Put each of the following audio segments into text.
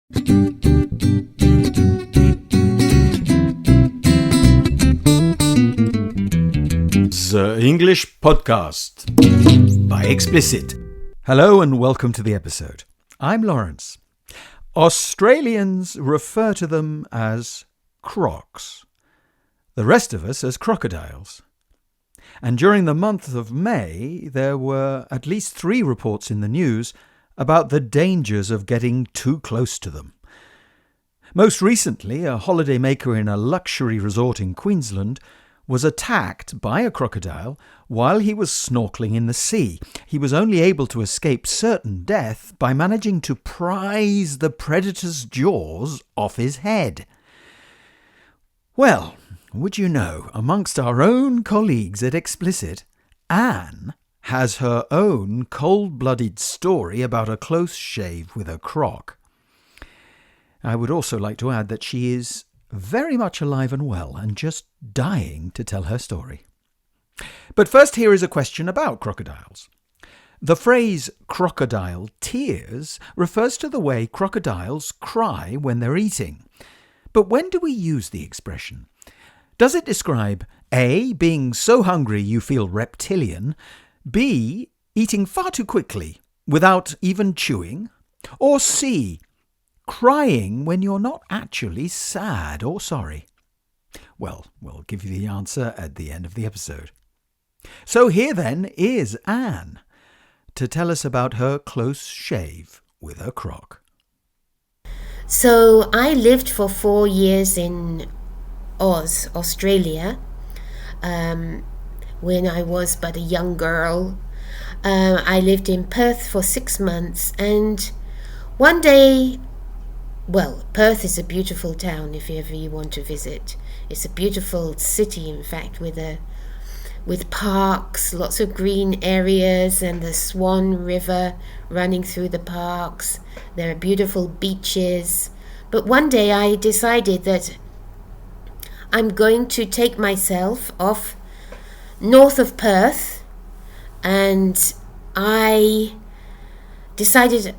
The English Podcast by Ecsplicite. Hello and welcome to the episode. I'm Lawrence. Australians refer to them as crocs. The rest of us as crocodiles. And during the month of May, there were at least 3 reports in the news about the dangers of getting too close to them. Most recently, a holidaymaker in a luxury resort in Queensland was attacked by a crocodile while he was snorkeling in the sea. He was only able to escape certain death by managing to prise the predator's jaws off his head. Well, would you know, amongst our own colleagues at Ecsplicite, Anne has her own cold-blooded story about a close shave with a croc. I would also like to add that she is very much alive and well and just dying to tell her story. But first, here is a question about crocodiles. The phrase crocodile tears refers to the way crocodiles cry when they're eating. But when do we use the expression? Does it describe A, being so hungry you feel reptilian, B, eating far too quickly without even chewing, or C, crying when you're not actually sad or sorry? Well, we'll give you the answer at the end of the episode. So here then is Anne to tell us about her close shave with a croc. So I lived for 4 years in Oz, Australia, when I was but a young girl. I lived in Perth for 6 months, and one day, well, Perth is a beautiful town if ever you want to visit. It's a beautiful city, in fact, with parks, lots of green areas, and the Swan River running through the parks. There are beautiful beaches. But one day I decided that I'm going to take myself off north of Perth, and I decided,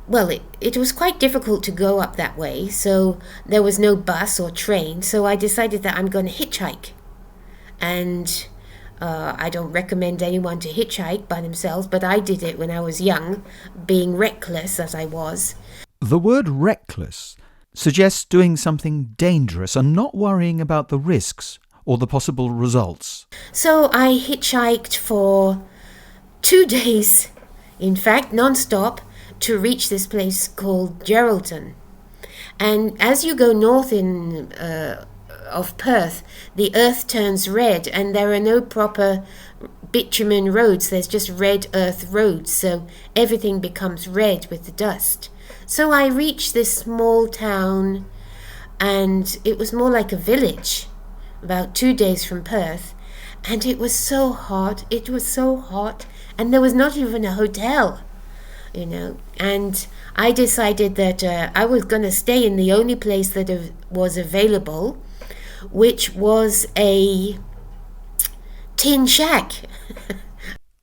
well, it was quite difficult to go up that way, so there was no bus or train, so I decided that I'm going to hitchhike. And I don't recommend anyone to hitchhike by themselves, but I did it when I was young, being reckless as I was. The word reckless suggests doing something dangerous and not worrying about the risks or the possible results. So I hitchhiked for 2 days, in fact, non-stop, to reach this place called Geraldton. And as you go north of Perth, the earth turns red, and there are no proper bitumen roads. There's just red earth roads, so everything becomes red with the dust. So I reached this small town, and it was more like a village, about 2 days from Perth, and it was so hot, and there was not even a hotel, and I decided that I was going to stay in the only place that was available, which was a tin shack.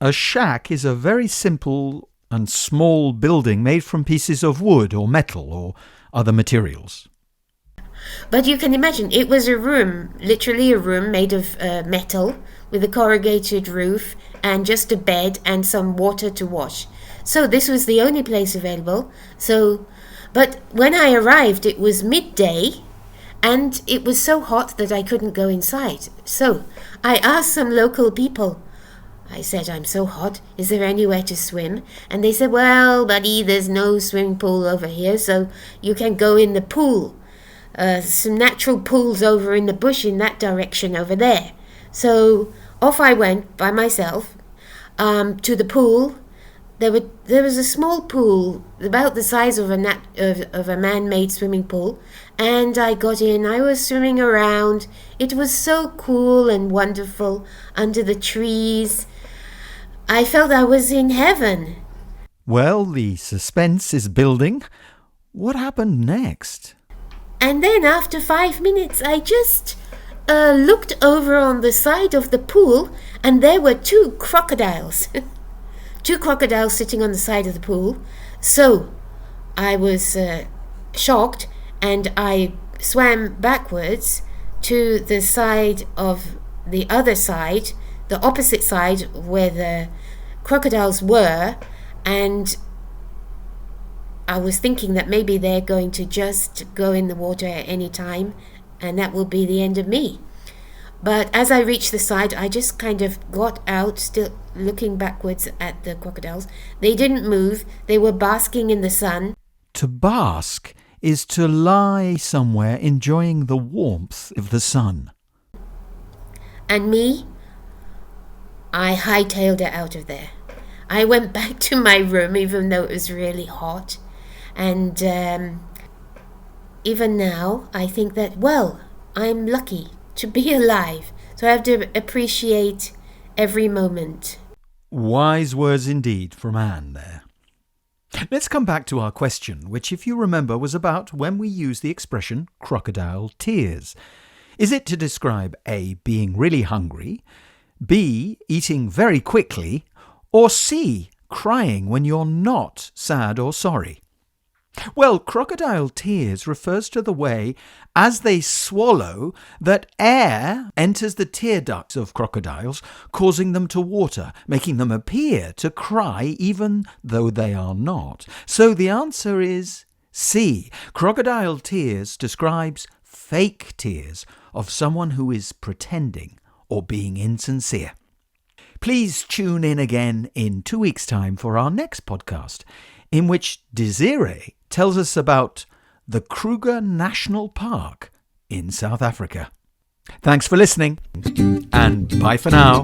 A shack is a very simple and small building made from pieces of wood or metal or other materials. But you can imagine, it was a room, literally a room made of metal with a corrugated roof and just a bed and some water to wash. So this was the only place available. But when I arrived, it was midday, and it was so hot that I couldn't go inside. So I asked some local people. I said, I'm so hot, is there anywhere to swim? And they said, well, buddy, there's no swimming pool over here, so you can go in the pool. Some natural pools over in the bush in that direction over there. So off I went by myself to the pool. There was a small pool about the size of a man-made swimming pool, and I got in. I was swimming around. It was so cool and wonderful under the trees. I felt I was in heaven. Well, the suspense is building. What happened next? And then after 5 minutes, I just looked over on the side of the pool, and there were 2 crocodiles. 2 crocodiles sitting on the side of the pool. So I was shocked, and I swam backwards to the side of the other side, the opposite side where the crocodiles were, and I was thinking that maybe they're going to just go in the water at any time, and that will be the end of me. But as I reached the side, I just kind of got out, still looking backwards at the crocodiles. They didn't move. They were basking in the sun. To bask is to lie somewhere enjoying the warmth of the sun. And me, I hightailed it out of there. I went back to my room, even though it was really hot. And even now, I think that, well, I'm lucky to be alive. So I have to appreciate every moment. Wise words indeed from Anne there. Let's come back to our question, which, if you remember, was about when we use the expression crocodile tears. Is it to describe A, being really hungry, B, eating very quickly, or C, crying when you're not sad or sorry? Well, crocodile tears refers to the way, as they swallow, that air enters the tear ducts of crocodiles, causing them to water, making them appear to cry even though they are not. So the answer is C. Crocodile tears describes fake tears of someone who is pretending or being insincere. Please tune in again in 2 weeks' time for our next podcast, in which Desiree tells us about the Kruger National Park in South Africa. Thanks for listening, and bye for now.